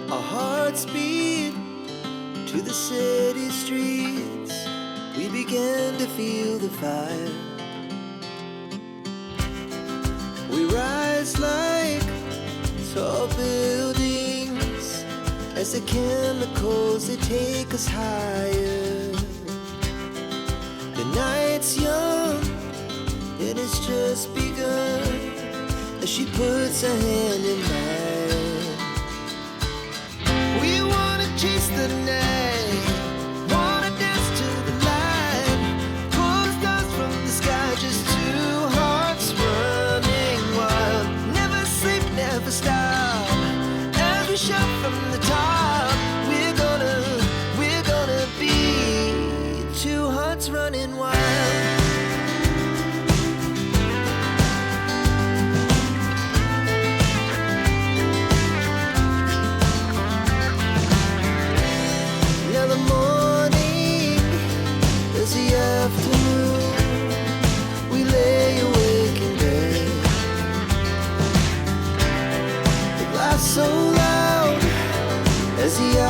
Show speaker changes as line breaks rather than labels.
Our hearts beat to the city streets. We began to feel the fire. We rise like tall buildings as the chemicals, they take us higher. The night's young and it's just begun as she puts her hand in mine. We wanna chase the night, wanna dance to the light, pull stars from the sky, just two hearts running wild. Never sleep, never stop, as we shout from the top. We're gonna be two hearts running wild. Afternoon, we lay awake in bed. The glass so loud as the